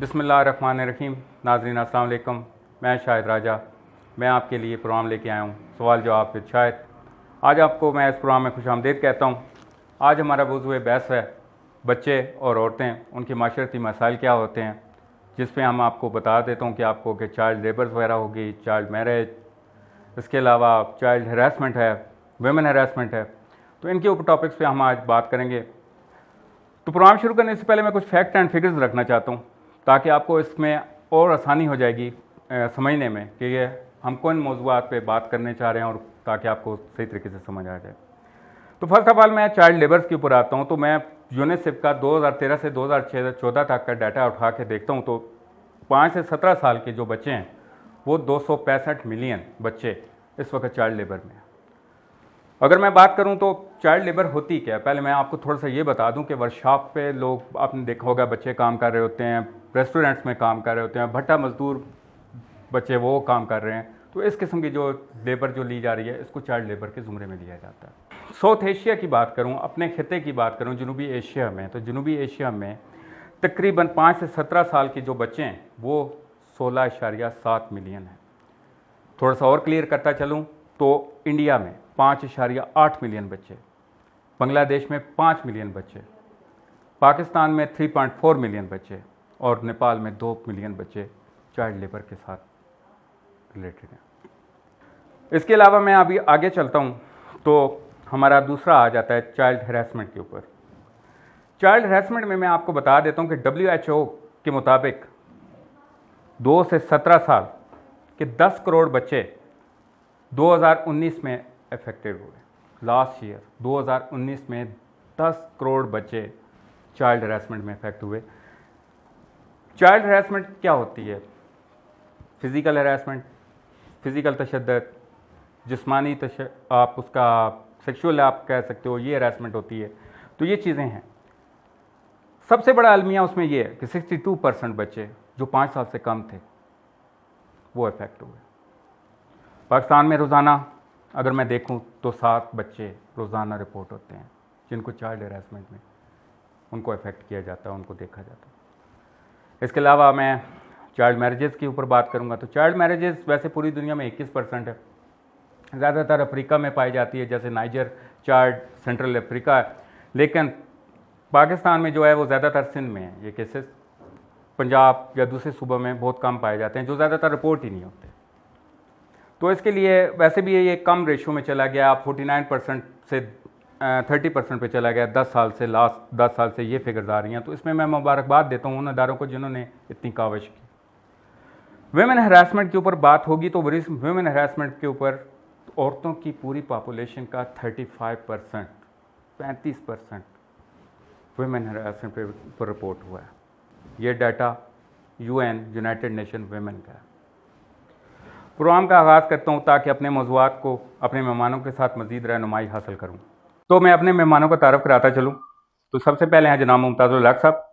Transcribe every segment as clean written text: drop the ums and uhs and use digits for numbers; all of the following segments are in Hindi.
बिस्मिल्लाहिर्रहमानिर्रहीम। नाज़रीन अस्सलाम वालेकुम। मैं शाहिद राजा, मैं आपके लिए प्रोग्राम लेके आया हूँ सवाल जवाब विद शाहिद। आज आपको मैं इस प्रोग्राम में खुशामदीद कहता हूँ। आज हमारा मौज़ूए बहस है बच्चे और औरतें, उनके माशरती मसाइल क्या होते हैं, जिस पे हम आपको बता देता हूँ कि आपको कि चाइल्ड लेबर्स वगैरह होगी, चाइल्ड मैरिज, इसके अलावा चाइल्ड हरासमेंट है, वुमेन हरासमेंट है। तो इनके ऊपर टॉपिक्स पे हम आज बात करेंगे। तो प्रोग्राम शुरू करने से पहले मैं कुछ फैक्ट एंड फिगर्स रखना चाहता हूँ ताकि आपको इसमें और आसानी हो जाएगी समझने में कि ये हम कौन मौज़ूआत पे बात करने चाह रहे हैं, और ताकि आपको सही तरीके से समझ आ जाए। तो फर्स्ट ऑफ ऑल मैं चाइल्ड लेबर्स के ऊपर आता हूँ। तो मैं यूनिसेफ का 2013 से 2014 तक का डाटा उठा के देखता हूँ तो 5 से 17 साल के जो बच्चे हैं वो 265 मिलियन बच्चे इस वक्त चाइल्ड लेबर में हैं। अगर मैं बात करूं तो चाइल्ड लेबर होती क्या है, पहले मैं आपको थोड़ा सा ये बता दूं कि वर्कशॉप पे लोग, आपने देखा होगा, बच्चे काम कर रहे होते हैं, रेस्टोरेंट्स में काम कर रहे होते हैं, भट्टा मजदूर बच्चे वो काम कर रहे हैं। तो इस किस्म की जो लेबर जो ली जा रही है, इसको चाइल्ड लेबर के ज़ुमरे में लिया जाता है। साउथ एशिया की बात करूँ, अपने खिते की बात करूँ, जनूबी एशिया में, तो जनूबी एशिया में तकरीबन 5 से 17 साल के जो बच्चे हैं वो 16.7 मिलियन हैं। थोड़ा सा और क्लियर करता चलूँ तो इंडिया में 5.8 मिलियन बच्चे, बांग्लादेश में 5 मिलियन बच्चे, पाकिस्तान में 3.4 मिलियन बच्चे और नेपाल में 2 मिलियन बच्चे चाइल्ड लेबर के साथ रिलेटेड हैं। इसके अलावा मैं अभी आगे चलता हूँ तो हमारा दूसरा आ जाता है चाइल्ड हरासमेंट के ऊपर। चाइल्ड हरासमेंट में मैं आपको बता देता हूँ कि WHO के मुताबिक 2 से 17 साल के 10 करोड़ बच्चे 2019 में अफेक्टेड हुए। लास्ट ईयर 2019 में 10 करोड़ बच्चे चाइल्ड हरासमेंट में अफेक्ट हुए। चाइल्ड हरासमेंट क्या होती है? फिज़िकल हरासमेंट, फिज़िकल तशद्दुद, जिस्मानी आप उसका सेक्सुअल आप कह सकते हो, ये हरासमेंट होती है। तो ये चीज़ें हैं। सबसे बड़ा अलमिया उसमें ये है कि 62% बच्चे जो 5 साल से कम थे वो अफेक्ट हुए। पाकिस्तान में रोज़ाना अगर मैं देखूं तो 7 बच्चे रोज़ाना रिपोर्ट होते हैं जिनको चाइल्ड हरासमेंट में उनको अफेक्ट किया जाता है, उनको देखा जाता है। इसके अलावा मैं चाइल्ड मैरिजेज़ के ऊपर बात करूंगा। तो चाइल्ड मैरिजेज़ वैसे पूरी दुनिया में 21% है, ज़्यादातर अफ्रीका में पाई जाती है, जैसे नाइजर, चाड, सेंट्रल अफ्रीका है। लेकिन पाकिस्तान में जो है वो ज़्यादातर सिंध में है ये केसेस। पंजाब या दूसरे सूबों में बहुत कम पाए जाते हैं, जो ज़्यादातर रिपोर्ट ही नहीं होते। तो इसके लिए वैसे भी ये कम रेशो में चला गया, 49% से 30% पे चला गया 10 साल से। लास्ट 10 साल से ये फिगर्स आ रही हैं। तो इसमें मैं मुबारकबाद देता हूँ उन अदारों को जिन्होंने इतनी काविश की। वुमेन हरासमेंट के ऊपर बात होगी तो वुमेन हरासमेंट के ऊपर औरतों की पूरी पॉपुलेशन का 35%, 35% वुमेन हरासमेंट पर रिपोर्ट हुआ है। ये डाटा यूनाइटेड नेशन वुमेन का है। प्रोग्राम का आगाज़ करता हूँ ताकि अपने मौज़ूआत को अपने मेहमानों के साथ मज़ीद रहनुमाई हासिल करूँ। तो मैं अपने मेहमानों का तारफ़ कराता चलूँ। तो सबसे पहले हैं जनाब मुमताज़ुल हक साहब।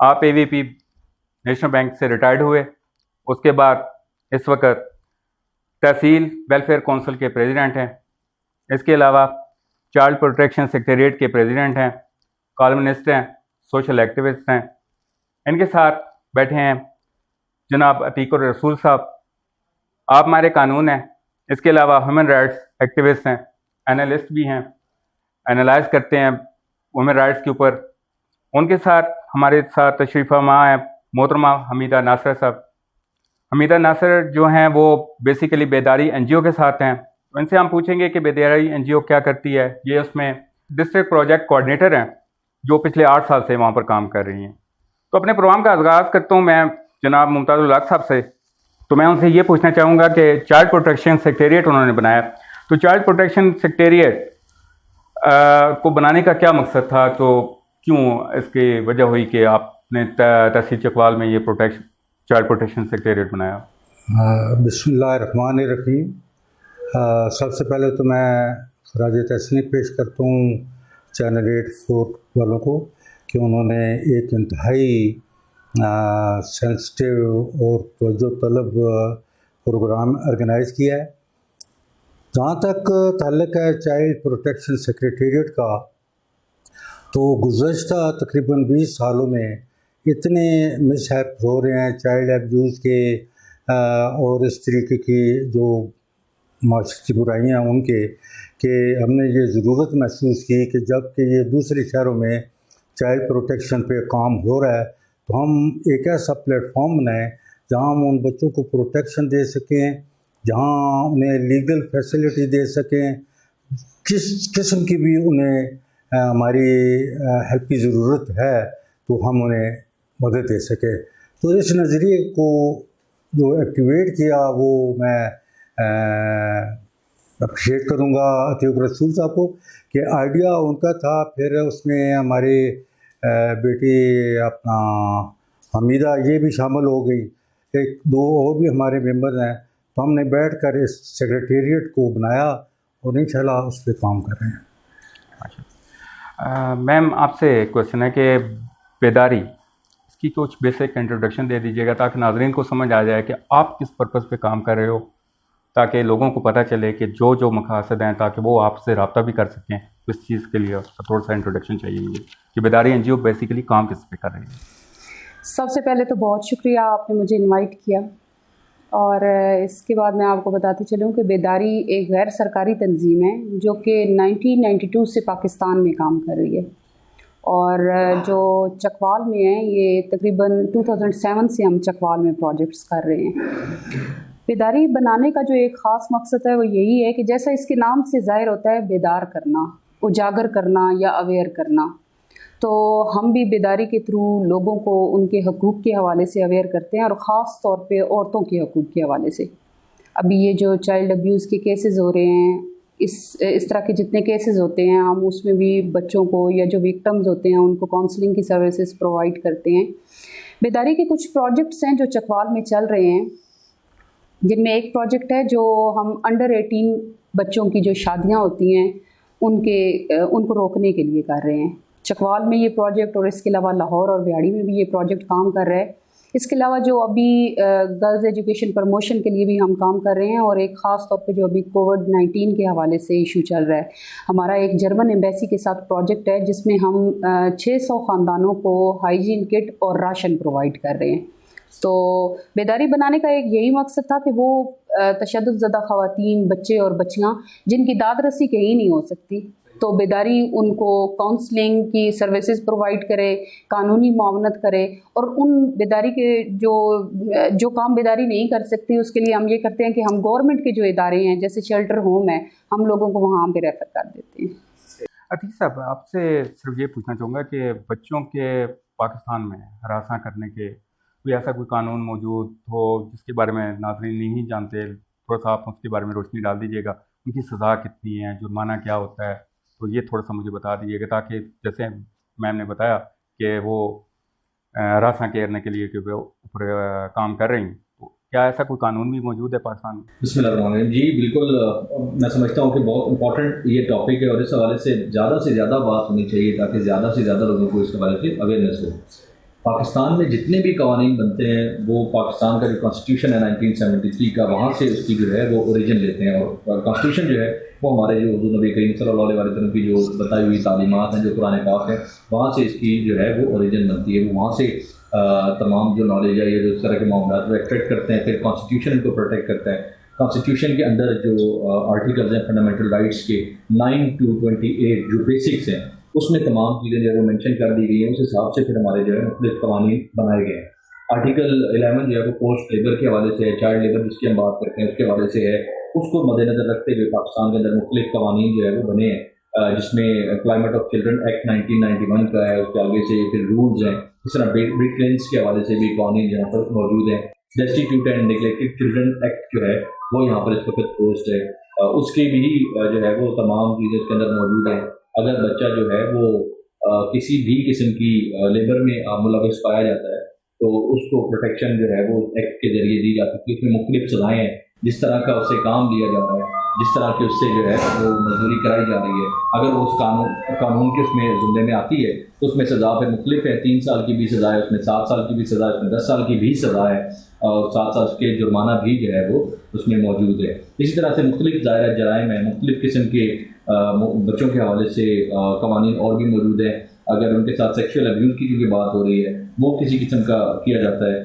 आप AVP नेशनल बैंक से रिटायर्ड हुए, उसके बाद इस वक्त तहसील वेलफेयर काउंसिल के प्रेसिडेंट हैं। इसके अलावा चाइल्ड प्रोटेक्शन सेक्रेटेरिएट के प्रेसिडेंट हैं, कॉलमनिस्ट हैं, सोशल एक्टिविस्ट हैं। इनके साथ बैठे हैं जनाब अतीकुर रसूल साहब। आप माहिर कानून हैं, इसके अलावा ह्यूमन राइट्स एक्टिविस्ट हैं, एनालिस्ट भी हैं, एनालाइज करते हैं ह्यूमन राइट्स के ऊपर। उनके साथ हमारे साथ तशरीफ़ फरमा है मोहतरमा हमीदा नासर साहब। हमीदा नासर जो हैं वो बेसिकली बेदारी NGO के साथ हैं। तो इनसे हम पूछेंगे कि बेदारी NGO क्या करती है। ये उसमें डिस्ट्रिक्ट प्रोजेक्ट कोऑर्डिनेटर हैं जो पिछले 8 साल से वहाँ पर काम कर रही हैं। तो अपने प्रोग्राम का आगाज़ करता हूँ मैं जनाब मुमताज़ुल हक साहब से। तो मैं उनसे ये पूछना चाहूँगा कि चाइल्ड प्रोटेक्शन सेक्रेटेरिएट उन्होंने बनाया, तो चाइल्ड प्रोटेक्शन सेक्रेटेरिएट को बनाने का क्या मकसद था? तो क्यों इसकी वजह हुई कि आपने तहसील चकवाल में ये चाइल्ड प्रोटेक्शन सेक्रेटेरिएट बनाया? बिस्मिल्लाहिर्रहमानिर्रहीम। सबसे पहले तो मैं खराज तहसीन पेश करता हूँ चैनल 8 वालों को कि उन्होंने एक इंतहाई सेंसिटिव और तवज्जो तलब प्रोग्राम ऑर्गेनाइज़ किया है। जहाँ तक ताल्लुक़ है चाइल्ड प्रोटेक्शन सेक्रेटेरिएट का, तो गुज़श्ता तकरीबन 20 सालों में इतने मिसहैप हो रहे हैं चाइल्ड एब्यूज़ के और इस तरीके की जो माशरती बुराइयाँ उनके, कि हमने ये ज़रूरत महसूस की कि जब कि ये दूसरे शहरों में चाइल्ड प्रोटेक्शन पे काम हो रहा है, तो हम एक ऐसा प्लेटफॉर्म बनाएं जहां हम उन बच्चों को प्रोटेक्शन दे सकें, जहां उन्हें लीगल फैसिलिटी दे सकें, किस किस्म की भी उन्हें हमारी हेल्प की ज़रूरत है तो हम उन्हें मदद दे सकें। तो इस नज़रिए को जो एक्टिवेट किया वो मैं अप्रिशिएट करूँगा अतीक रसूल साहब को कि आइडिया उनका था। फिर उसमें हमारी बेटी अपना हमीदा ये भी शामिल हो गई, एक दो और भी हमारे मेंबर हैं, तो हमने बैठकर इस सेक्रेटेरिएट को बनाया और इंशाल्लाह उस पर काम कर रहे हैं। मैम आपसे क्वेश्चन है कि बेदारी, इसकी कुछ बेसिक इंट्रोडक्शन दे दीजिएगा ताकि नाज़रीन को समझ आ जाए कि आप किस पर्पज़ पे काम कर रहे हो, ताकि लोगों को पता चले कि जो मकासद हैं ताकि वो आपसे रब्ता भी कर सकें। इस चीज़ के लिए थोड़ा सा इंट्रोडक्शन चाहिए मुझे कि बेदारी एनजीओ बेसिकली काम किस पे कर रही है। सबसे पहले तो बहुत शुक्रिया आपने मुझे इनवाइट किया, और इसके बाद मैं आपको बताती चलूँ कि बेदारी एक गैर सरकारी तंजीम है जो कि 1992 से पाकिस्तान में काम कर रही है, और जो चकवाल में है ये तकरीबन 2007 से हम चकवाल में प्रोजेक्ट्स कर रहे हैं। बेदारी बनाने का जो एक ख़ास मकसद है वो यही है कि जैसा इसके नाम से ज़ाहिर होता है, बेदार करना, उजागर करना या अवेयर करना, तो हम भी बेदारी के थ्रू लोगों को उनके हकूक़ के हवाले से अवेयर करते हैं, और ख़ास तौर पे औरतों के हकूक़ के हवाले से। अभी ये जो चाइल्ड अब्यूज़ के केसेस हो रहे हैं, इस तरह के जितने केसेस होते हैं, हम उसमें भी बच्चों को या जो विक्टिम्स होते हैं उनको काउंसलिंग की सर्विसेज प्रोवाइड करते हैं। बेदारी के कुछ प्रोजेक्ट्स हैं जो चकवाल में चल रहे हैं, जिनमें एक प्रोजेक्ट है जो हम अंडर 18 बच्चों की जो शादियाँ होती हैं उनको रोकने के लिए कर रहे हैं। चकवाल में ये प्रोजेक्ट, और इसके अलावा लाहौर और बिहाड़ी में भी ये प्रोजेक्ट काम कर रहा है। इसके अलावा जो अभी गर्ल्स एजुकेशन प्रमोशन के लिए भी हम काम कर रहे हैं, और एक ख़ास तौर पे जो अभी कोविड-19 के हवाले से इशू चल रहा है, हमारा एक जर्मन एम्बेसी के साथ प्रोजेक्ट है जिसमें हम 600 ख़ानदानों को हाइजीन किट और राशन प्रोवाइड कर रहे हैं। तो बेदारी बनाने का एक यही मकसद था कि वो तशद्दुद-ज़दा ख़वातीन, बच्चे और बच्चियाँ जिनकी दाद रसी कहीं नहीं हो सकती, तो बेदारी उनको काउंसलिंग की सर्विसेज प्रोवाइड करे, कानूनी मुआवनत करे, और उन बेदारी के जो काम बेदारी नहीं कर सकती उसके लिए हम ये करते हैं कि हम गवर्नमेंट के जो इदारे हैं जैसे शेल्टर होम है, हम लोगों को वहाँ पे रेफ़र कर देते हैं। अतीक साहब, आपसे सिर्फ ये पूछना चाहूँगा कि बच्चों के पाकिस्तान में हरासा करने के कोई ऐसा कोई कानून मौजूद हो जिसके बारे में नाज़रीन नहीं जानते, थोड़ा सा आप उसके बारे में रोशनी डाल दीजिएगा। उनकी सज़ा कितनी है, जुर्माना क्या होता है, तो ये थोड़ा सा मुझे बता दीजिएगा, ताकि जैसे मैम ने बताया कि वो हरासा करने के लिए ऊपर काम कर रही हैं, तो क्या ऐसा कोई कानून भी मौजूद है पाकिस्तान में? बिस्मिल्लाहिर्रहमानिर्रहीम। जी बिल्कुल, मैं समझता हूँ कि बहुत इंपॉर्टेंट ये टॉपिक है, और इस हवाले से ज़्यादा बात होनी चाहिए ताकि ज़्यादा से ज़्यादा लोगों को इस हवाले से अवेयरनेस हो। पाकिस्तान में जितने भी कवानीन बनते हैं वो पाकिस्तान का जो कॉन्स्टिट्यूशन है 1973 का, वहाँ से उसकी जो है वो ओरिजिन लेते हैं, और कॉन्स्टिट्यूशन जो है वो हमारे जो हुज़ूर नबी करीम सल्लल्लाहु अलैहि वसल्लम की जो बताई हुई तालीमात हैं, जो कुरान पाक है, वहाँ से इसकी जो है वो ओरिजिन बनती है। वो वहाँ से तमाम जो नॉलेज है, ये जो इस तरह के मामला वो एक्सट्रैक्ट करते हैं, फिर कॉन्स्टिट्यूशन इनको प्रोटेक्ट करता है। कॉन्स्टिट्यूशन के अंदर जो आर्टिकल्स हैं फंडामेंटल राइट्स के 9 to 28 जो बेसिक्स हैं, उसमें तमाम चीज़ें जो है वो मेंशन कर दी गई हैं। उस हिसाब से फिर हमारे जो है मुख्तलिफ कवानीन बनाए गए हैं। आर्टिकल 11 जो है वो पोस्ट लेबर के हवाले से है, चाइल्ड लेबर जिसकी हम बात करते हैं उसके हवाले से है। उसको मद्देनजर रखते हुए पाकिस्तान के अंदर मुख्तलिफ कवानीन जो है वो बने हैं, जिसमें क्लाइमेट ऑफ चिल्ड्रन एक्ट 1991 का है, उसके आगे से फिर रूल्स हैं। इस तरह ब्रिकलेंस के हवाले से भी कवानीन यहाँ पर मौजूद हैं। Destitute and neglected children act जो है वो यहाँ पर इस वक्त पोस्ट है, उसके भी जो है वो तमाम चीज़ें इसके अंदर मौजूद हैं। अगर बच्चा जो है वो किसी भी किस्म की लेबर में मुलविस पाया जाता है तो उसको प्रोटेक्शन जो है वो एक्ट के जरिए दी जा सकती है। उसमें मुख्तलिफ सज़ाएँ हैं, जिस तरह का उससे काम लिया जा रहा है, जिस तरह की उससे जो है वो मजदूरी कराई जा रही है, अगर वो उस कानून के उसमें जुमले में आती है तो उसमें सज़ा फिर मुख्तलिफ है। 3 साल की भी सज़ा है, उसमें 7 साल की भी सज़ा है, उसमें 10 साल की भी सज़ा है, और साथ साथ उसके जुर्माना भी जो है वो उसमें मौजूद है। इसी तरह से मुख्तलिफ दायरा जराइम है, मुख्तलिफ किस्म के बच्चों के हवाले से कवानीन और भी मौजूद है। अगर उनके साथ सेक्शुअल अब्यूज़ की जो बात हो रही है वो किसी किस्म का किया जाता है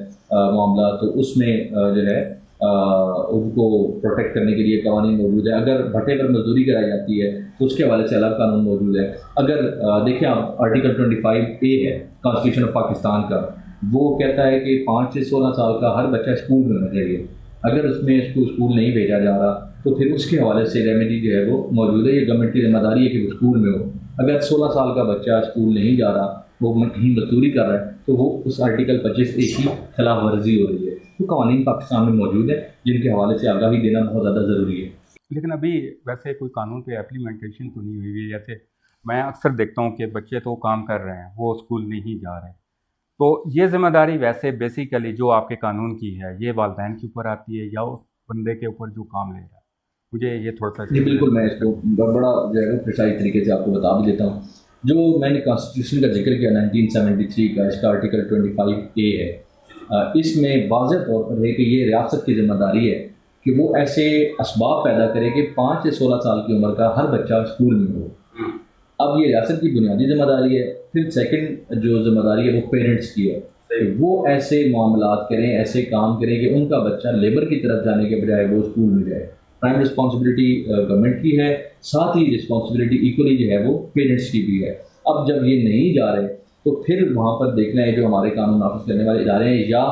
मामला, तो उसमें जो है उनको प्रोटेक्ट करने के लिए कवानीन मौजूद है। अगर भट्टे पर मजदूरी कराई जाती है तो उसके हवाले से अलग कानून मौजूद है। अगर देखिए आप आर्टिकल 25A है कॉन्स्टिट्यूशन ऑफ पाकिस्तान का, वो कहता है कि 5 से 16 साल का हर बच्चा स्कूल में होना चाहिए। अगर उसमें इसको स्कूल नहीं भेजा जा रहा तो फिर उसके हवाले से रेमेडी जो है वो मौजूद है। ये गवर्नमेंट की जिम्मेदारी है कि वो स्कूल में हो। अगर 16 साल का बच्चा स्कूल नहीं जा रहा, वो कहीं मजदूरी कर रहा है, तो वो उस आर्टिकल 25A की खिलाफ वर्जी हो रही है। तो कवानीन पाकिस्तान में मौजूद है जिनके हवाले से आगाही देना बहुत ज़्यादा ज़रूरी है। लेकिन अभी वैसे कोई कानून पे इम्प्लीमेंटेशन तो नहीं हुई है। जैसे मैं अक्सर देखता हूँ कि बच्चे तो काम कर रहे हैं, वो स्कूल नहीं जा रहे, तो ये जिम्मेदारी वैसे बेसिकली जो आपके कानून की है ये वालिदैन के ऊपर आती है या उस बंदे के ऊपर जो काम ले रहा है? मुझे ये थोड़ा सा जी बिल्कुल, मैं इसको बड़ा जो है प्रिसाइज तरीके से आपको बता भी देता हूँ। जो मैंने कॉन्स्टिट्यूशन का जिक्र किया 1973 का, इसका आर्टिकल 25A है, इसमें वाज़ेह तौर पर है कि ये रियासत की जिम्मेदारी है कि वो ऐसे असबाब पैदा करे कि 5 से 16 साल की उम्र का हर बच्चा स्कूल में हो। अब ये रियासत की बुनियादी जिम्मेदारी है। फिर सेकंड जो जिम्मेदारी है वो पेरेंट्स की है कि वो ऐसे मामलात करें, ऐसे काम करें कि उनका बच्चा लेबर की तरफ जाने के बजाय वो स्कूल में जाए। प्राइम रिस्पॉन्सिबिलिटी गवर्नमेंट की है, साथ ही रिस्पॉन्सिबिलिटी इक्वली जो है वो पेरेंट्स की भी है। अब जब ये नहीं जा रहे तो फिर वहाँ पर देखना है जो हमारे कानून नाफिज करने वाले इदारे हैं या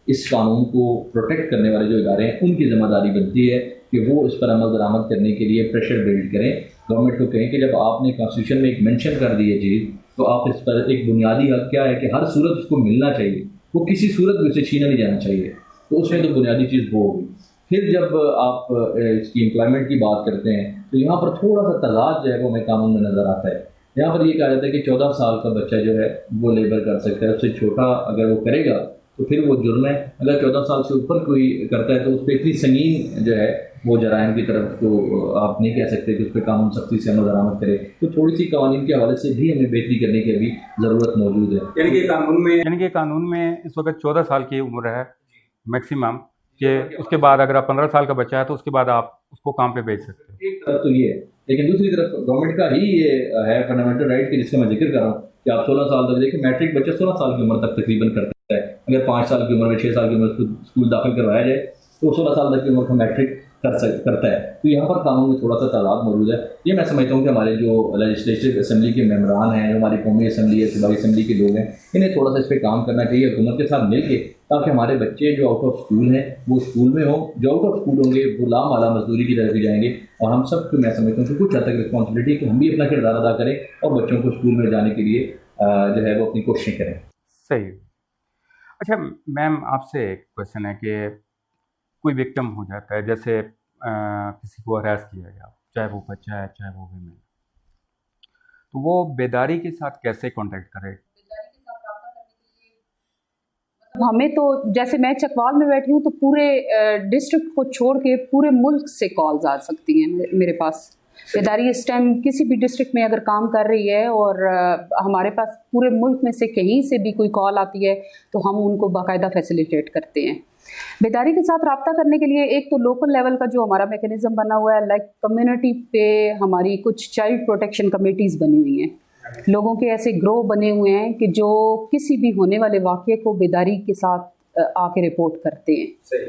इस कानून को प्रोटेक्ट करने वाले जो इदारे हैं, उनकी जिम्मेदारी बनती है कि वो इस पर अमल दरामद करने के लिए प्रेशर बिल्ड करें। गवर्नमेंट को कहें कि जब आपने कॉन्स्टिट्यूशन में एक मेंशन कर दी है चीज़, तो आप इस पर एक बुनियादी हक क्या है कि हर सूरत उसको मिलना चाहिए, वो किसी सूरत में उसे छीना नहीं जाना चाहिए। तो उसमें तो बुनियादी चीज़ वो होगी। फिर जब आप इसकी एम्प्लॉयमेंट की बात करते हैं तो यहाँ पर थोड़ा सा तजाद जो है वो हमें कानून में नज़र आता है। यहाँ पर ये कहा जाता है कि 14 साल का बच्चा जो है वो लेबर कर सकता है, उससे छोटा अगर वो करेगा तो फिर वो जुर्म है। अगर 14 साल से ऊपर कोई करता है तो उस पर इतनी संगीन जो है वो जराइम की तरफ तो आप नहीं कह सकते कि उस पर कानून सख्ती से अमल दरामद करे। तो थोड़ी सी कवानीन के हवाले से भी हमें बेहतरी करने की अभी ज़रूरत मौजूद है। यानी कि कानून में इस वक्त 14 साल की उम्र है मैक्सिमम, कि उसके बाद अगर आप 15 साल का बच्चा है तो उसके बाद आप उसको काम पे भेज सकते हैं। एक तरफ तो ये है, लेकिन दूसरी तरफ गवर्नमेंट का ही ये है फंडामेंटल राइट कि जिसका मैं जिक्र कर रहा हूँ कि आप 16 साल तक देखिए, मैट्रिक बच्चा 16 साल की उम्र तक तकरीबन करता है। अगर 5 साल की उम्र में 6 साल की उम्र स्कूल दाखिल करवाया जाए तो 16 साल तक की उम्र का मैट्रिक करता है। तो यहाँ पर कानून में थोड़ा सा तादाद मौजूद है। ये मैं समझता हूँ कि हमारे जो लेजिस्लेटिव असम्बली के मेम्बरान हैं, जो हमारी कौमी असम्बली है, सूबाई असम्बली के लोग हैं, इन्हें थोड़ा सा इस पर काम करना चाहिए हुकूमत के साथ मिल के, ताकि हमारे बच्चे जो आउट ऑफ स्कूल हैं वो स्कूल में हों, जो आउट ऑफ स्कूल होंगे वो लाम आला मजदूरी की तरफ भी जाएंगे। और हम सब को मैं समझता हूँ कि कुछ हद तक रिस्पॉन्सिबिलिटी कि हम भी अपना किरदार अदा करें और बच्चों को स्कूल में जाने के लिए जो है वो अपनी कोशिशें करें। सही। अच्छा मैम, आपसे एक क्वेश्चन है कि कोई विक्टिम हो जाता है, जैसे किसी को अरेस्ट किया गया, चाहे वो बच्चा है चाहे वो वीमेन, तो वो बेदारी के साथ कैसे कांटेक्ट करे? हमें तो जैसे मैं चकवाल में बैठी हूँ तो पूरे डिस्ट्रिक्ट को छोड़ के पूरे मुल्क से कॉल्स आ सकती हैं मेरे पास। बेदारी इस टाइम किसी भी डिस्ट्रिक्ट में अगर काम कर रही है और हमारे पास पूरे मुल्क में से कहीं से भी कोई कॉल आती है तो हम उनको बाकायदा फैसिलिटेट करते हैं। बेदारी के साथ रब्ता करने के लिए एक तो लोकल लेवल का जो हमारा मैकेनिज्म बना हुआ है, लाइक कम्युनिटी पे हमारी कुछ चाइल्ड प्रोटेक्शन कमेटीज़ बनी हुई हैं। लोगों के ऐसे ग्रोह बने हुए हैं कि जो किसी भी होने वाले वाक़े को बेदारी के साथ आके रिपोर्ट करते हैं।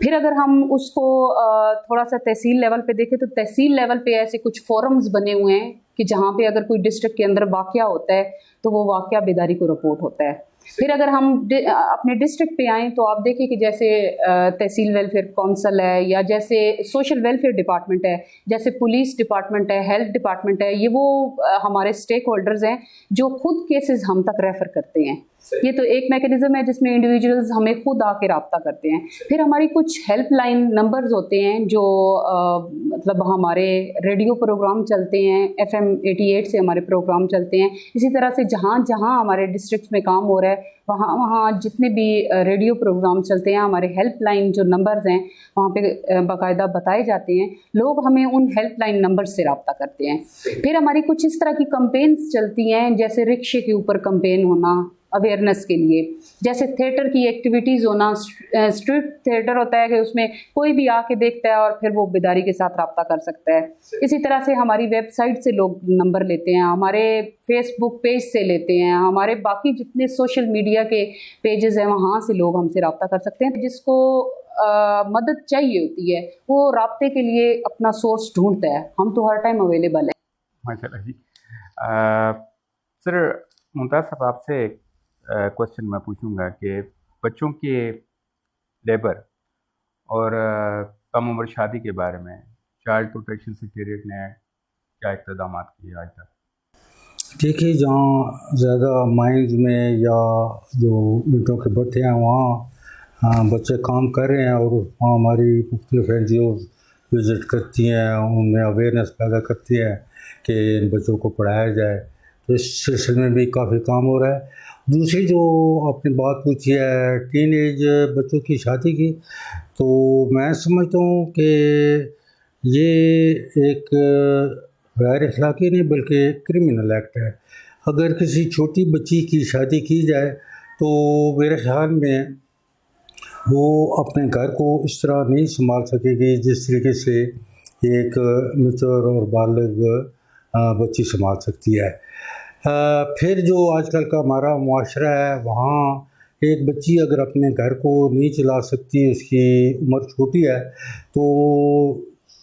फिर अगर हम उसको थोड़ा सा तहसील लेवल पे देखें तो तहसील लेवल पे ऐसे कुछ फोरम्स बने हुए हैं कि जहाँ पे अगर कोई डिस्ट्रिक्ट के अंदर वाक़या होता है तो वो वाक़या बेदारी को रिपोर्ट होता है। फिर अगर हम अपने डिस्ट्रिक्ट पे आएँ तो आप देखिए कि जैसे तहसील वेलफेयर काउंसिल है या जैसे सोशल वेलफेयर डिपार्टमेंट है, जैसे पुलिस डिपार्टमेंट है, हेल्थ डिपार्टमेंट है, ये वो हमारे स्टेक होल्डर्स हैं जो खुद केसेस हम तक रेफ़र करते हैं। ये तो एक मैकेनिज्म है जिसमें इंडिविजुअल्स हमें खुद आके रब्ता करते हैं। फिर हमारी कुछ हेल्पलाइन नंबर्स होते हैं जो मतलब हमारे रेडियो प्रोग्राम चलते हैं, FM 88 से हमारे प्रोग्राम चलते हैं। इसी तरह से जहाँ जहाँ हमारे डिस्ट्रिक्ट में काम हो रहा है वहाँ जितने भी रेडियो प्रोग्राम चलते हैं, हमारे हेल्पलाइन जो नंबर्स हैं वहाँ पे बाकायदा बताए जाते हैं। लोग हमें उन हेल्पलाइन नंबर से रब्ता करते हैं। फिर हमारी कुछ इस तरह की कंपेन्स चलती हैं, जैसे रिक्शे के ऊपर कंपेन होना, अवेयरनेस के लिए। जैसे थिएटर की एक्टिविटीज़ होना, स्ट्रीट थिएटर होता है कि उसमें कोई भी आके देखता है और फिर वो बेदारी के साथ रब्ता कर सकता है। इसी तरह से हमारी वेबसाइट से लोग नंबर लेते हैं, हमारे फेसबुक पेज से लेते हैं, हमारे बाकी जितने सोशल मीडिया के पेजेस हैं वहाँ से लोग हमसे रब्ता कर सकते हैं। जिसको मदद चाहिए होती है वो रब्ते के लिए अपना सोर्स ढूंढता है। हम तो हर टाइम अवेलेबल है। माशाल्लाह जी। सर मुमताज़ साहब, आपसे क्वेश्चन मैं पूछूंगा कि बच्चों के लेबर और कम उम्र शादी के बारे में चाइल्ड प्रोटेक्शन सेक्रेटरीट ने क्या इक़दाम किए आज तक? देखिए, जहाँ ज़्यादा माइंस में या जो ईंटों के भट्टे हैं वहाँ बच्चे काम कर रहे हैं और वहाँ हमारी मुख्तलिफ NGOs विज़िट करती हैं, उनमें अवेयरनेस पैदा करती हैं कि इन बच्चों को पढ़ाया जाए। तो इस सिलसिले में भी काफ़ी काम हो रहा है। दूसरी जो आपने बात पूछी है टीन एज बच्चों की शादी की, तो मैं समझता हूँ कि ये एक गैर अखलाकी नहीं बल्कि क्रिमिनल एक्ट है। अगर किसी छोटी बच्ची की शादी की जाए तो मेरे ख़्याल में वो अपने घर को इस तरह नहीं संभाल सकेगी जिस तरीके से एक मैच्योर और बालिग बच्ची संभाल सकती है। फिर जो आजकल का हमारा मुआशरा है वहाँ एक बच्ची अगर अपने घर को नहीं चला सकती, उसकी उम्र छोटी है, तो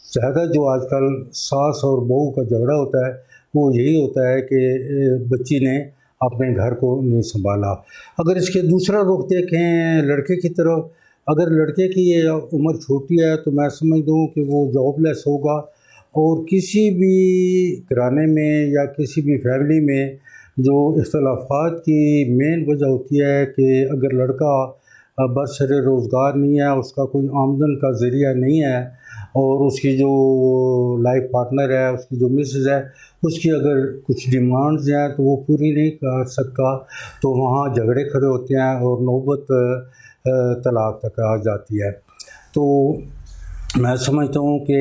ज़्यादा जो आजकल सास और बहू का झगड़ा होता है वो यही होता है कि बच्ची ने अपने घर को नहीं संभाला। अगर इसके दूसरा रुख देखें लड़के की तरफ, अगर लड़के की उम्र छोटी है तो मैं समझता हूँ कि वो जॉबलेस होगा और किसी भी घराने में या किसी भी फैमिली में जो इख्तलाफात की मेन वजह होती है कि अगर लड़का बसरे रोज़गार नहीं है, उसका कोई आमदन का ज़रिया नहीं है और उसकी जो लाइफ पार्टनर है, उसकी जो मिसेज है, उसकी अगर कुछ डिमांड्स हैं तो वो पूरी नहीं कर सकता, तो वहाँ झगड़े खड़े होते हैं और नौबत तलाक तक आ जाती है। तो मैं समझता हूँ कि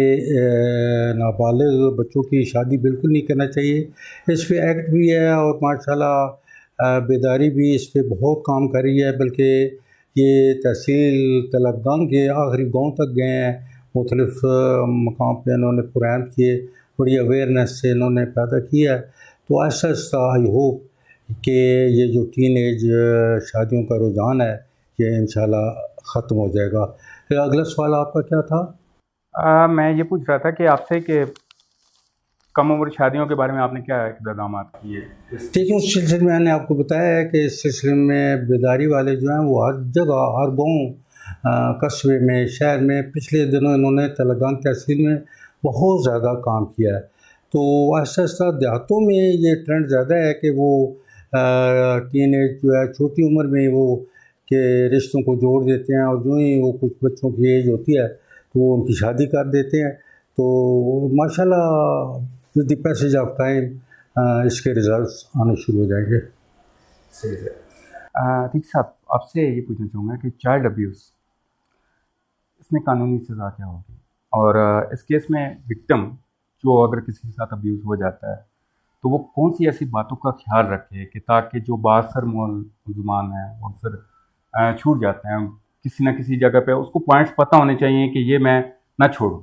नाबालिग बच्चों की शादी बिल्कुल नहीं करना चाहिए। इस पे एक्ट भी है और माशाल्लाह बेदारी भी इस पे बहुत काम कर रही है, बल्कि ये तहसील तलगाम के आखिरी गांव तक गए हैं, मुख्तलिफ मकाम पे इन्होंने प्रोग्राम किए, बड़ी अवेयरनेस से इन्होंने पैदा किया है। तो ऐसा आई होप कि ये जो टीन एज शादियों का रुझान है ये इंशाल्लाह ख़त्म हो जाएगा। फिर अगला सवाल आपका क्या था? मैं ये पूछ रहा था कि आपसे कि कम उम्र शादियों के बारे में आपने क्या इक़दाम किए? देखिए, उस सिलसिले में मैंने आपको बताया है कि इस सिलसिले में बेदारी वाले जो हैं वो हर जगह, हर गाँव, कस्बे में, शहर में पिछले दिनों इन्होंने तलगाम तहसील में बहुत ज़्यादा काम किया है। तो ऐसा ऐसा देहातों में ये ट्रेंड ज़्यादा है कि वो टीन एज जो है छोटी उम्र में वो के रिश्तों को जोड़ देते हैं और जो ही वो कुछ बच्चों की एज होती है तो वो उनकी शादी कर देते हैं। तो माशाल्लाह with the passage of time इसके रिजल्ट्स आने शुरू हो जाएंगे। सही है। ठीक साहब, आपसे ये पूछना चाहूँगा कि चाइल्ड अब्यूज़, इसमें कानूनी सज़ा क्या होगी और इस केस में विक्टिम जो अगर किसी के साथ अब्यूज़ हो जाता है तो वो कौन सी ऐसी बातों का ख्याल रखे कि ताकि जो बासर मुलज़मान हैं वो अक्सर छूट जाते हैं किसी न किसी जगह पे, उसको पॉइंट्स पता होने चाहिए कि ये मैं ना छोड़ूं।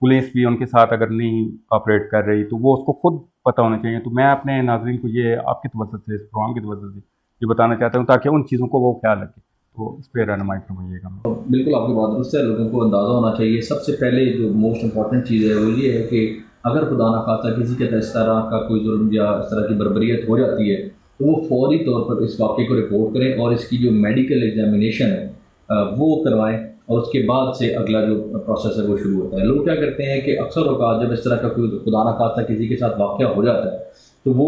पुलिस भी उनके साथ अगर नहीं कोऑपरेट कर रही तो वो उसको खुद पता होना चाहिए। तो मैं अपने नाज़रीन को ये आपकी तवज्जो से, इस प्रोग्राम की तवज्जो से ये बताना चाहता हूँ ताकि उन चीज़ों को वो ख्याल रखें। तो इस पर रहनुमाई करवाइएगा। बिल्कुल आपकी बात दुरुस्त है, लोगों को अंदाज़ा होना चाहिए। सबसे पहले जो मोस्ट इम्पॉर्टेंट चीज़ है वो ये है कि अगर खुदा न खास्ता किसी के इस तरह का कोई जुर्म या इस तरह की बर्बरियत हो जाती है तो वो फौरी तौर पर इस वाक़े को रिपोर्ट करें और इसकी जो मेडिकल एग्जामिनेशन है वो करवाएं और उसके बाद से अगला जो प्रोसेस है वो शुरू होता है। लोग क्या करते हैं कि अक्सर औक़ात जब इस तरह का कोई खुदा न खास्ता किसी के साथ वाक़या हो जाता है तो वो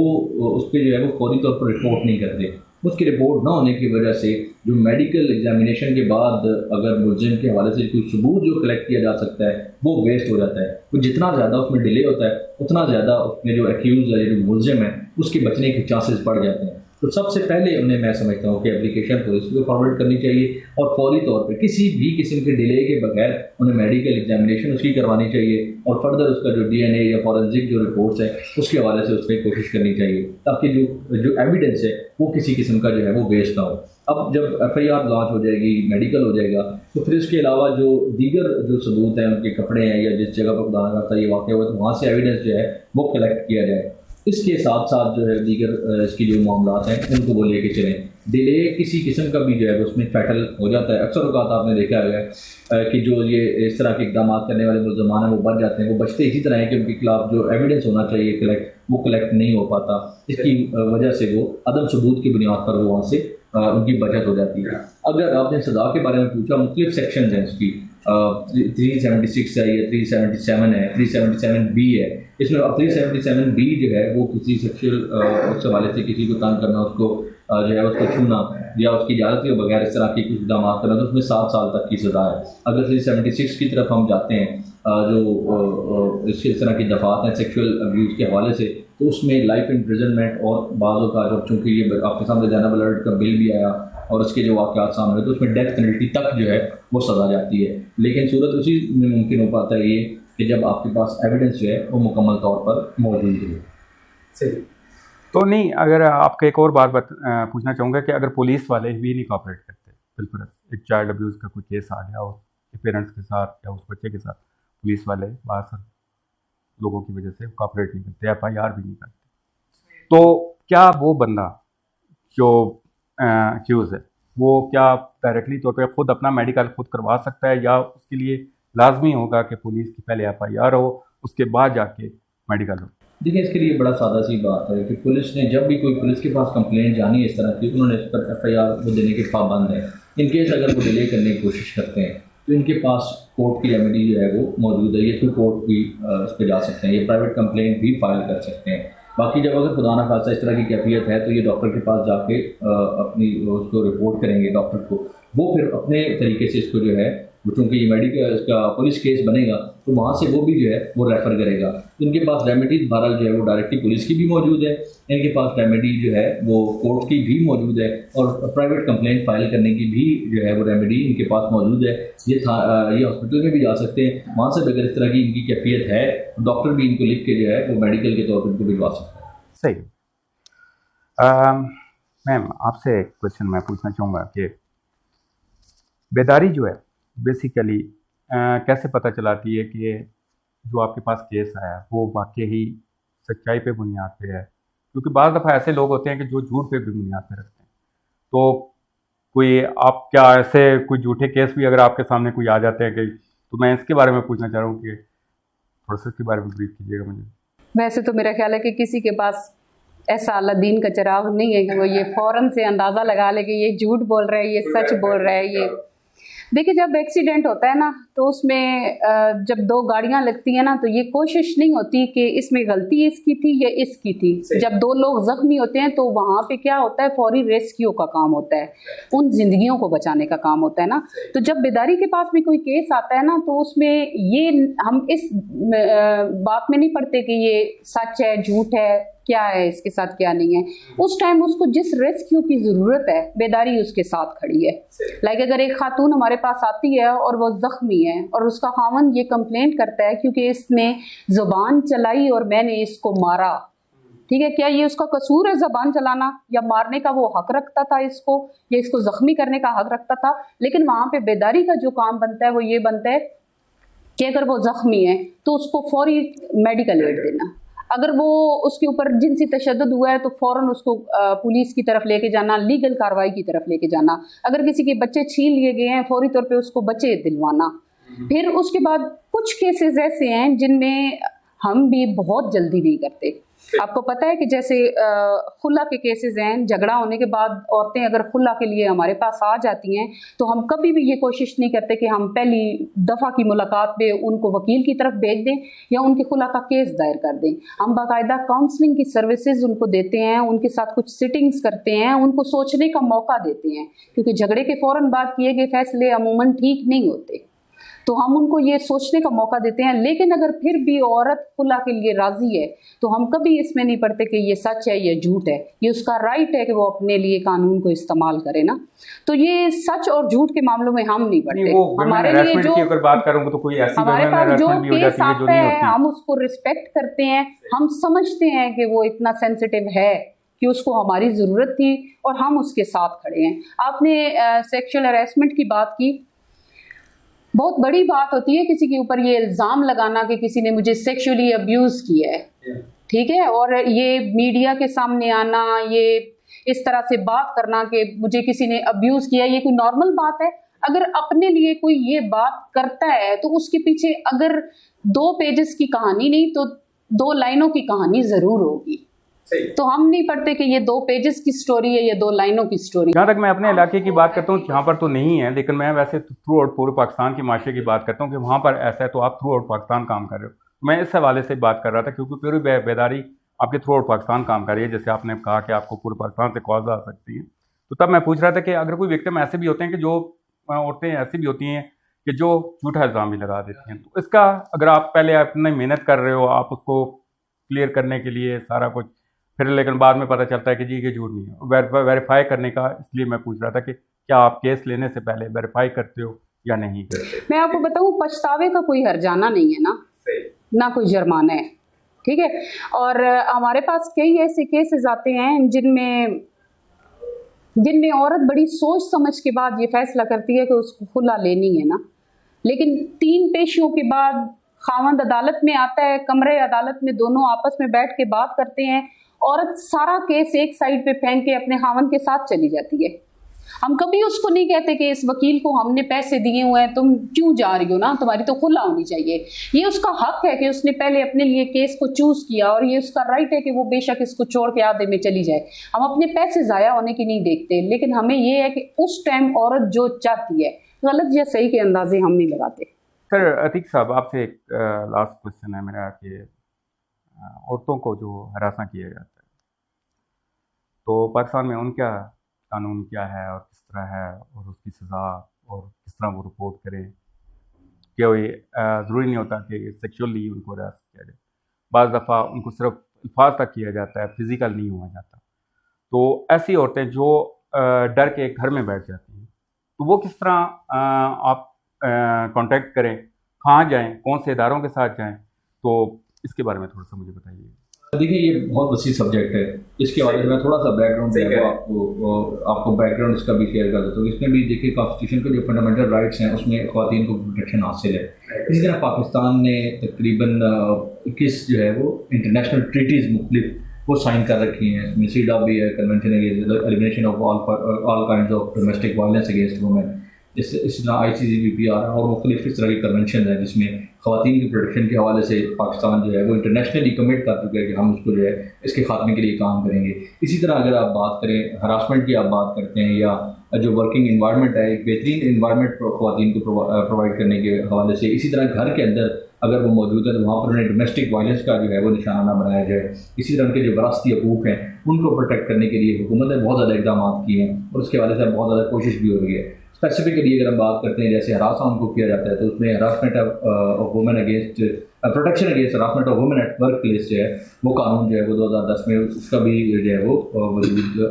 उस पर जो है वो फौरी तौर पर रिपोर्ट नहीं करते। उसकी रिपोर्ट ना होने की वजह से जो मेडिकल एग्जामिनेशन के बाद अगर मुलजिम के हवाले से कोई सबूत जो कलेक्ट किया जा सकता है वो वेस्ट हो जाता है। तो जितना ज़्यादा उसमें डिले होता है उतना ज़्यादा उसमें जो एक्यूज़ है, जो मुलजिम है, उसके बचने के चांसेस बढ़ जाते हैं। तो सबसे पहले उन्हें मैं समझता हूँ कि एप्लीकेशन पुलिस को फॉरवर्ड करनी चाहिए और फौरी तौर पे किसी भी किस्म के डिले के बगैर उन्हें मेडिकल एग्जामिनेशन उसकी करवानी चाहिए और फर्दर उसका जो DNA या फॉरेंसिक जो रिपोर्ट्स है उसके हवाले से उस पर कोशिश करनी चाहिए ताकि जो एविडेंस है वो किसी किस्म का जो है वो वेस्ट ना हो। अब जब FIR लॉन्च हो जाएगी, मेडिकल हो जाएगा, तो फिर इसके अलावा जो दीगर जो सबूत हैं, उनके कपड़े हैं या जिस जगह पर खुदा न खास्ता ये वाक़या हुआ तो वहाँ से एविडेंस जो है वो कलेक्ट किया जाए। इसके साथ साथ जो है दीगर इसकी जो मामलात हैं उनको वो लेके चलें। डिले किसी किस्म का भी जो है उसमें फैटल हो जाता है। अक्सर औक़ात आपने देखा है कि जो ये इस तरह के इक़दाम करने वाले मुलज़मान हैं वो बच जाते हैं। वो बचते इसी तरह है कि उनके खिलाफ जो एविडेंस होना चाहिए वो कलेक्ट नहीं हो पाता। इसकी वजह से वो अदम सबूत की बुनियाद पर वो वहाँ से उनकी बचत हो जाती है। अगर आपने सज़ा के बारे में पूछा, मुख्तलिफ सेक्शन हैं उसकी, 376 है या 377 है, 377B है। इसमें 377B जो है वो किसी सेक्शुअल उस हवाले से किसी को तंग करना, उसको जो है उसको छूना या उसकी इजाज़त के बगैर इस तरह की कुछ इक़दाम करना, तो उसमें 7 साल तक की सज़ा है। अगर 376 की तरफ हम जाते हैं जो इस तरह की दफ़ात हैं सेक्शुअल अब्यूज़ के हवाले से, तो उसमें लाइफ इम्प्रिजनमेंट और बाज़ों का जब चूँकि ये आपके सामने जैनब अलर्ट का बिल भी आया और उसके जो वाक़यात सामने तो उसमें डेथ पेनल्टी तक जो है वो सज़ा जाती है। लेकिन सूरत उसी में मुमकिन हो पाता है ये कि जब आपके पास एविडेंस जो है वो मुकम्मल तौर पर मौजूद हो। सही तो नहीं, अगर आपको एक और बात पूछना चाहूँगा कि अगर पुलिस वाले भी नहीं कॉपरेट करते, बिल्कुल एक चाइल्ड अब्यूज़ का कोई केस आ गया उसके पेरेंट्स के साथ या उस बच्चे के साथ, पुलिस वाले बाहर लोगों की वजह से कॉपरेट नहीं करते, FIR भी नहीं करते, तो क्या वो बंदा जो एक्यूज़ है वो क्या डायरेक्टली तौर पे खुद अपना मेडिकल खुद करवा सकता है या उसके लिए लाजमी होगा कि पुलिस की पहले FIR हो उसके बाद जाके मेडिकल हो? देखिए, इसके लिए बड़ा सादा सी बात है कि पुलिस ने जब भी कोई पुलिस के पास कंप्लेंट जानी है इस तरह की, उन्होंने इस पर FIR वो देने के पाबंद है। इनकेस अगर वो डिले करने की कोशिश करते हैं तो इनके पास कोर्ट की रेमेडी जो है वो मौजूद है। ये थ्रू कोर्ट भी इस पर जा सकते हैं, ये प्राइवेट कंप्लेंट भी फाइल कर सकते हैं। बाकी जब अगर खुदा न खास्ता इस तरह की कैफियत है तो ये डॉक्टर के पास जाके अपनी उसको रिपोर्ट करेंगे डॉक्टर को, वो फिर अपने तरीके से इसको जो है चूँकि ये मेडिकल इसका पुलिस केस बनेगा तो वहाँ से वो भी जो है वो रेफ़र करेगा। इनके पास रेमेडीज बहरहाल जो है वो डायरेक्टली पुलिस की भी मौजूद है, इनके पास रेमेडी जो है वो कोर्ट की भी मौजूद है और प्राइवेट कंप्लेंट फाइल करने की भी जो है वो रेमेडी इनके पास मौजूद है। ये हॉस्पिटल में भी जा सकते हैं, वहाँ से अगर इस तरह की इनकी कैफियत है डॉक्टर भी इनको लिख के जो है वो मेडिकल के तौर पर इनको भिजवा सकते हैं। सही। मैम आपसे एक क्वेश्चन मैं पूछना चाहूँगा कि बेदारी जो है बेसिकली कैसे पता चलाती है कि जो आपके पास केस आया वो वाकई ही सच्चाई पे बुनियाद पे है? क्योंकि बाज़ दफ़ा ऐसे लोग होते हैं कि जो झूठ पे भी बुनियाद पे रखते हैं, तो कोई आप क्या ऐसे कोई झूठे केस भी अगर आपके सामने कोई आ जाते हैं कि, तो मैं इसके बारे में पूछना चाह रहा हूँ कि थोड़ा सा इसके बारे में ब्रीफ कीजिएगा मुझे। वैसे तो मेरा ख्याल है कि किसी के पास ऐसा अल्लादीन का चिराग नहीं है कि वो ये फ़ौरन से अंदाज़ा लगा ले कि ये झूठ बोल रहा है, ये सच बोल रहा है। ये देखिए, जब एक्सीडेंट होता है ना तो उसमें जब 2 गाड़ियां लगती हैं ना तो ये कोशिश नहीं होती कि इसमें गलती इसकी थी या इसकी थी। जब 2 लोग ज़ख्मी होते हैं तो वहाँ पे क्या होता है, फौरी रेस्क्यू का काम होता है, उन जिंदगियों को बचाने का काम होता है ना। तो जब बेदारी के पास भी कोई केस आता है ना तो उसमें ये हम इस बात में नहीं पड़ते कि ये सच है झूठ है, क्या है इसके साथ क्या नहीं है। उस टाइम उसको जिस रेस्क्यू की ज़रूरत है बेदारी उसके साथ खड़ी है। लाइक अगर एक खातून हमारे पास आती है और वो ज़ख्मी है और उसका खामन ये कंप्लेंट करता है क्योंकि इसने ज़ुबान चलाई और मैंने इसको मारा, ठीक है, क्या ये उसका कसूर है ज़बान चलाना या मारने का? वो हक रखता था इसको या इसको ज़ख्मी करने का हक रखता था। लेकिन वहाँ पे बेदारी का जो काम बनता है वो ये बनता है कि अगर वो ज़ख्मी है तो उसको फौरी मेडिकल एड देना, अगर वो उसके ऊपर जिनसी तशद्दुद हुआ है तो फ़ौरन उसको पुलिस की तरफ लेके जाना, लीगल कार्रवाई की तरफ लेके जाना। अगर किसी के बच्चे छीन लिए गए हैं फौरी तौर पे उसको बच्चे दिलवाना। फिर उसके बाद कुछ केसेस ऐसे हैं जिनमें हम भी बहुत जल्दी नहीं करते। आपको पता है कि जैसे खुला के केसेस हैं, झगड़ा होने के बाद औरतें अगर खुला के लिए हमारे पास आ जाती हैं तो हम कभी भी ये कोशिश नहीं करते कि हम पहली दफ़ा की मुलाकात पे उनको वकील की तरफ भेज दें या उनके खुला का केस दायर कर दें। हम बाकायदा काउंसलिंग की सर्विसेज उनको देते हैं, उनके साथ कुछ सिटिंग्स करते हैं, उनको सोचने का मौका देते हैं, क्योंकि झगड़े के फ़ौरन बाद किए गए फैसले अमूमन ठीक नहीं होते। तो हम उनको ये सोचने का मौका देते हैं। लेकिन अगर फिर भी औरत खुला के लिए राजी है तो हम कभी इसमें नहीं पढ़ते कि ये सच है, ये झूठ है। ये उसका राइट है कि वो अपने लिए कानून को इस्तेमाल करे ना। तो ये सच और झूठ के मामलों में हम नहीं पढ़ते। हमारे लिए जो अगर बात करूं तो कोई ऐसी हमारे पास जो केस आता है हम उसको रिस्पेक्ट करते हैं। हम समझते हैं कि वो इतना सेंसिटिव है कि उसको हमारी ज़रूरत थी और हम उसके साथ खड़े हैं। आपने सेक्सुअल हरेसमेंट की बात की। बहुत बड़ी बात होती है किसी के ऊपर ये इल्ज़ाम लगाना कि किसी ने मुझे सेक्सुअली अब्यूज़ किया है, ठीक है, और ये मीडिया के सामने आना, ये इस तरह से बात करना कि मुझे किसी ने अब्यूज़ किया, ये कोई नॉर्मल बात है? अगर अपने लिए कोई ये बात करता है तो उसके पीछे अगर 2 पेजेस की कहानी नहीं तो 2 लाइनों की कहानी ज़रूर होगी। तो हम नहीं पढ़ते कि ये 2 पेजेस की स्टोरी है, ये 2 लाइनों की स्टोरी। जहाँ तक मैं अपने इलाके की बात करता हूँ, यहाँ पर तो नहीं है, लेकिन मैं वैसे थ्रू आउट पूरे पाकिस्तान के माशरे की बात करता हूँ कि वहाँ पर ऐसा है तो आप थ्रू आउट पाकिस्तान काम कर रहे हो। मैं इस हवाले से बात कर रहा था क्योंकि पूरी बेदारी आपके थ्रू आउट पाकिस्तान काम कर रही है। जैसे आपने कहा कि आपको पूरे पाकिस्तान से कॉल आ सकती हैं, तो तब मैं पूछ रहा था कि अगर कोई विक्टिम ऐसे भी होते हैं कि जो औरतें ऐसी भी होती हैं कि जो झूठा इल्ज़ाम भी लगा देती हैं, तो इसका अगर आप पहले अपनी मेहनत कर रहे हो, आप उसको क्लियर करने के लिए सारा कुछ, फिर लेकिन बाद में पता चलता है कि जी ये झूठ नहीं है, वेरीफाई करने का, इसलिए मैं पूछ रहा था कि क्या आप केस लेने से पहले वेरीफाई करते हो या नहीं करते? मैं आपको बताऊं, पछतावे का कोई हर्जाना नहीं है ना कोई जुर्माना है, ठीक है। और हमारे पास कई ऐसे केसेस आते हैं जिनमें औरत बड़ी सोच समझ के बाद ये फैसला करती है कि उसको खुला लेनी है ना, लेकिन 3 पेशियों के बाद खावंद अदालत में आता है, कमरे अदालत में दोनों आपस में बैठ के बात करते हैं, औरत सारा केस एक साइड पे फेंक के अपने खावंद के साथ चली जाती है। हम कभी उसको नहीं कहते कि इस वकील को हमने पैसे दिए हुए हैं, तुम क्यों जा रही हो ना, तुम्हारी तो खुला होनी चाहिए। ये उसका हक है कि उसने पहले अपने लिए केस को चूज किया और ये उसका राइट है कि वो बेशक इसको छोड़ के आधे में चली जाए। हम अपने पैसे ज़ाया होने की नहीं देखते, लेकिन हमें ये है कि उस टाइम औरत जो चाहती है, गलत या सही के अंदाजे हम नहीं लगाते। सर अतीक साहब, आपसे एक लास्ट क्वेश्चन है मेरा कि औरतों को जो हरासा किया जाता है तो पाकिस्तान में उनका कानून क्या है और किस तरह है, और उसकी सज़ा और किस तरह वो रिपोर्ट करें? क्या ये ज़रूरी नहीं होता कि सेक्सुअली उनको हरास किया जाए, बाज़ दफ़ा उनको सिर्फ अल्फाज तक किया जाता है, फिज़िकल नहीं हुआ जाता। तो ऐसी औरतें जो डर के घर में बैठ जाती हैं, तो वो किस तरह आप कांटेक्ट करें, कहाँ जाएं, कौन से इदारों के साथ जाएं, तो इसके बारे में थोड़ा सा मुझे बताइए। देखिए ये बहुत वसी सब्जेक्ट है, इसके बारे में मैं थोड़ा सा बैकग्राउंड आपको बैकग्राउंड इसका भी शेयर कर देता हूँ। इसमें भी देखिए कॉन्स्टिट्यूशन के जो फंडामेंटल राइट्स हैं उसमें ख़वातीन को प्रोटेक्शन हासिल है। इसी तरह पाकिस्तान ने तकरीबन 21 जो है वो इंटरनेशनल ट्रीटीज़ मुख्तलिफ वो साइन कर रखी हैं। इसमें सीडा भी है, convention against elimination of all kinds of domestic violence against women, इस तरह ICCPR और मुख्तलिफ इस तरह की कन्वेंशन है जिसमें ख़वातीन की प्रोटेक्शन के हवाले से पाकिस्तान जो है वो इंटरनेशनली कमिट कर चुका है कि हम उसको जो है इसके खात्मे के लिए काम करेंगे। इसी तरह अगर आप बात करें हरासमेंट की, आप बात करते हैं या जो वर्किंग इन्वायरमेंट है, एक बेहतरीन इन्वायरमेंट ख़वातीन को प्रोवाइड करने के हवाले से, इसी तरह घर के अंदर अगर वो मौजूद है तो वहाँ पर उन्हें डोमेस्टिक वायलेंस का जो है वो निशाना ना बनाया जाए। इसी तरह उनके जो विरासती हकूक़ हैं उनको प्रोटेक्ट करने के लिए हुकूमत ने बहुत ज़्यादा इक़दाम किए हैं और उसके हवाले से बहुत ज़्यादा कोशिश भी हो रही है। स्पेसिफिकली अगर हम बात करते हैं जैसे हरासा उनको किया जाता है तो उसमें harassment of women against protection against harassment of women at work place जो है वो कानून जो है वो 2010 में उसका भी जो है वो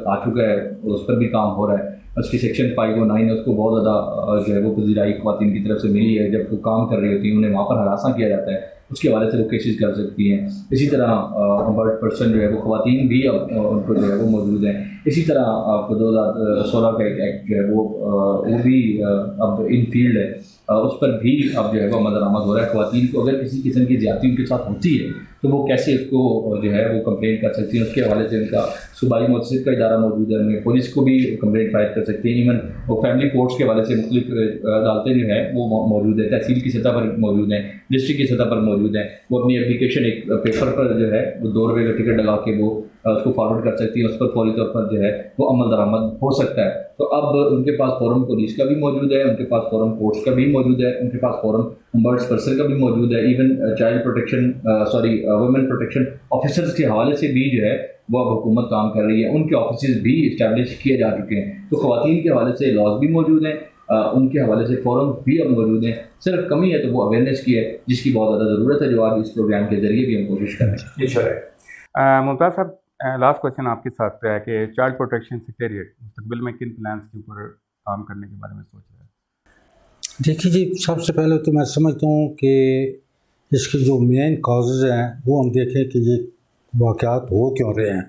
आ चुका है, उस पर भी काम हो रहा है। उसकी सेक्शन 509 है, उसको बहुत ज़्यादा जो है वो पजीराई ख़वातीन की तरफ से मिली है। जब वो काम कर रही होती हैं उन्हें वहाँ पर हरासा किया जाता है, उसके हवाले से वो केसेस कर सकती हैं। इसी तरह अबर्ट पर्सन जो है वो ख़वातीन भी अब उनको जो है वो मौजूद हैं। इसी तरह आपको 2016 का एक एक्ट जो है वो भी अब इन फील्ड है, उस पर भी अब जो है वो अमल दरामद हो रहा है। ख़वातीन को अगर किसी किस्म की ज़्यादती उनके साथ होती है तो वो कैसे उसको जो है वो कंप्लेंट कर सकती हैं, उसके हवाले से उनका सूबाई मुतसिद का इदारा मौजूद है, उनमें पुलिस को भी कंप्लेंट फाइल कर सकती हैं। इवन वो फैमिली कोर्ट्स के हवाले से मुख्तलिफ अदालतें जो है वो मौजूद है, तहसील की सतह पर मौजूद हैं, डिस्ट्रिक्ट की सतह पर मौजूद हैं। वो अपनी एप्लीकेशन एक पेपर पर जो है वो 2 रुपये का टिकट लगा के वो उसको फॉरवर्ड कर सकती है, उस पर फौरी तौर पर जो है वो अमल दरामद हो सकता है। तो अब उनके पास फोरम पुलिस का भी मौजूद है, उनके पास फोरम कोर्ट्स का भी मौजूद है, उनके पास फोरम अम्बर्ट्स पर्सन का भी मौजूद है। Even child protection women protection officers के हवाले से भी जो है वो अब हुकूमत काम कर रही है, उनके ऑफिस भी इस्टेब्लिश किए जा चुके हैं। तो ख़वातीन के हवाले से लॉज भी मौजूद हैं, उनके हवाले से फोरम भी अब मौजूद हैं। सिर्फ कमी है तो वो अवेयरनेस की है, जिसकी बहुत ज़्यादा ज़रूरत है, जो आज इस प्रोग्राम के ज़रिए भी हम कोशिश कर रहे हैं। मुमताज़ साहब, लास्ट क्वेश्चन आपके साथ है कि चाइल्ड प्रोटेक्शन सेक्रेटेरिएट मुस्तकबिल में किन प्लान्स के ऊपर काम करने के बारे में सोच रहे हैं? देखिए जी, सबसे पहले तो मैं समझता हूँ कि इसके जो मेन काजेज़ हैं वो हम देखें कि ये वाक़यात हो क्यों रहे हैं।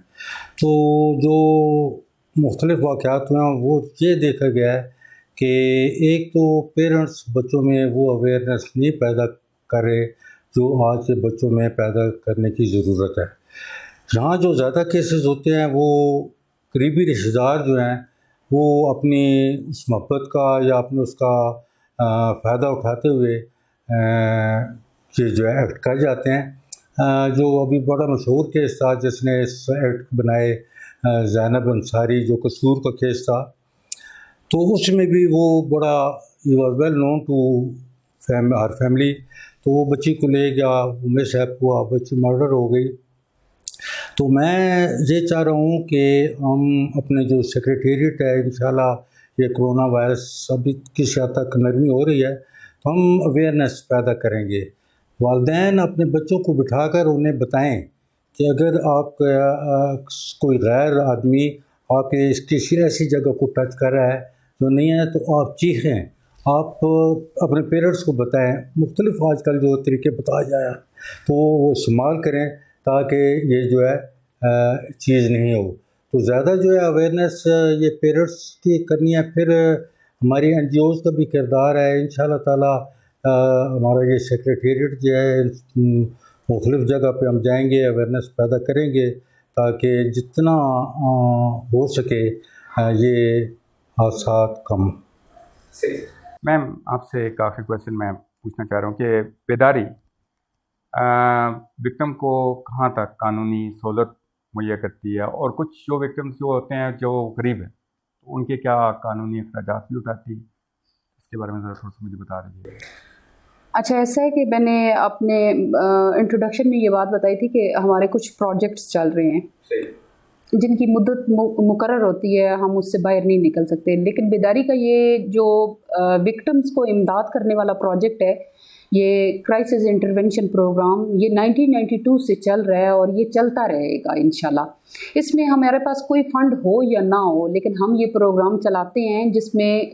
तो जो मुख्तलिफ़ वाक़यात हुए हैं वो ये देखा गया है कि एक तो पेरेंट्स बच्चों में वो अवेयरनेस नहीं पैदा करे जो आज के बच्चों में पैदा करने की ज़रूरत है। यहाँ जो ज़्यादा केसेस होते हैं वो करीबी रिश्तेदार जो हैं वो अपनी उस मोहब्बत का या अपने उसका फ़ायदा उठाते हुए ये जो है एक्ट कर जाते हैं। जो अभी बड़ा मशहूर केस था जिसने इस एक्ट बनाए, ज़ैनब अंसारी जो कसूर का केस था, तो उसमें भी वो बड़ा ही was well known to her family. तो वो बच्ची को ले गया, वो मिसहैप हुआ, बच्ची मर्डर हो गई। तो मैं ये चाह रहा हूँ कि हम अपने जो सेक्रेटेरिएट है, इंशाल्लाह ये कोरोना वायरस अभी किस हद तक नरमी हो रही है तो हम अवेयरनेस पैदा करेंगे। वालिदैन अपने बच्चों को बिठाकर उन्हें बताएं कि अगर आप कोई गैर आदमी आपके किसी ऐसी जगह को टच कर रहा है जो नहीं है तो आप चीखें, आप अपने पेरेंट्स को बताएं। मुख्तलिफ आजकल जो तरीके बताया जाए तो वो इस्तेमाल करें ताकि ये जो है चीज़ नहीं हो। तो ज़्यादा जो है अवेयरनेस ये पेरेंट्स की करनी है। फिर हमारी NGOs का भी किरदार है। इंशाल्लाह ताला हमारा ये सेक्रेटेरिएट जो है मुख्तलिफ़ जगह पे हम जाएंगे, अवेयरनेस पैदा करेंगे ताकि जितना हो सके ये हादसात कम। मैम, आपसे एक आखिरी क्वेश्चन मैं पूछना चाह रहा हूँ कि बेदारी विक्टिम को कहाँ तक कानूनी सहूलत मुहैया करती है, और कुछ जो विक्टिम्स जो होते हैं जो गरीब हैं तो उनके क्या कानूनी अखराजात भी उठाती है, इसके बारे में ज़रा थोड़ा सा मुझे बता दीजिए। अच्छा, ऐसा है कि मैंने अपने इंट्रोडक्शन में ये बात बताई थी कि हमारे कुछ प्रोजेक्ट्स चल रहे हैं जिनकी मुद्दत मुकर्रर होती है, हम उससे बाहर नहीं निकल सकते। लेकिन बेदारी का ये जो विक्टिम्स को इमदाद करने वाला प्रोजेक्ट है, ये क्राइसिस इंटरवेंशन प्रोग्राम, ये 1992 से चल रहा है और ये चलता रहेगा इंशाल्लाह। इसमें हमारे पास कोई फ़ंड हो या ना हो, लेकिन हम ये प्रोग्राम चलाते हैं जिसमें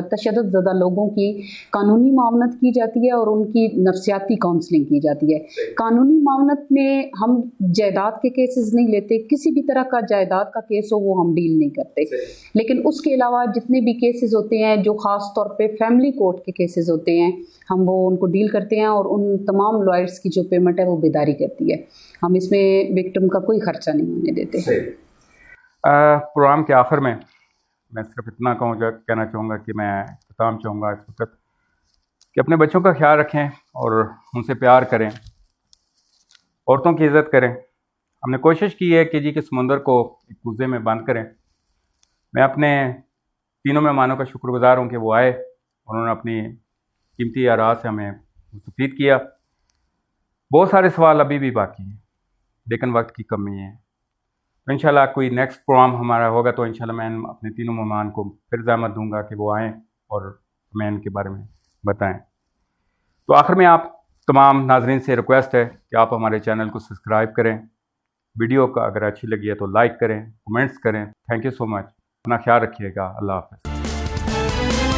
तशद्दुद ज़दा लोगों की कानूनी मामनत की जाती है और उनकी नफ्सियाती काउंसलिंग की जाती है। कानूनी मामनत में हम जायदाद के केसेस नहीं लेते, किसी भी तरह का जायदाद का केस हो वो हम डील नहीं करते। लेकिन उसके अलावा जितने भी केसेस होते हैं जो ख़ास तौर पे फैमिली कोर्ट के केसेस होते हैं, हम वो उनको डील करते हैं और उन तमाम लॉयर्स की जो पेमेंट है वो बेदारी करती है। हम इसमें विक्टिम का कोई खर्चा नहीं होने देते। प्रोग्राम के आखिर में मैं सिर्फ इतना कहना चाहूँगा कि मैं इख्तिताम चाहूँगा इस वक्त कि अपने बच्चों का ख्याल रखें और उनसे प्यार करें, औरतों की इज़्ज़त करें। हमने कोशिश की है कि जी के समुंदर को एक कुज़े में बंद करें। मैं अपने तीनों मेहमानों का शुक्रगुजार हूँ कि वो आए, उन्होंने अपनी कीमती आराज़ से हमें मुस्तफ़ीद किया। बहुत सारे सवाल अभी भी बाकी हैं लेकिन वक्त की कमी है। तो इंशाल्लाह कोई नेक्स्ट प्रोग्राम हमारा होगा तो इंशाल्लाह मैं अपने तीनों मेहमान को फिर ज़हमत दूंगा कि वो आएँ और हमें इनके बारे में बताएं। तो आखिर में आप तमाम नाजरीन से रिक्वेस्ट है कि आप हमारे चैनल को सब्सक्राइब करें, वीडियो का अगर अच्छी लगी है तो लाइक करें, कमेंट्स करें। Thank you so much. अपना ख्याल रखिएगा। अल्लाह हाफ़िज़।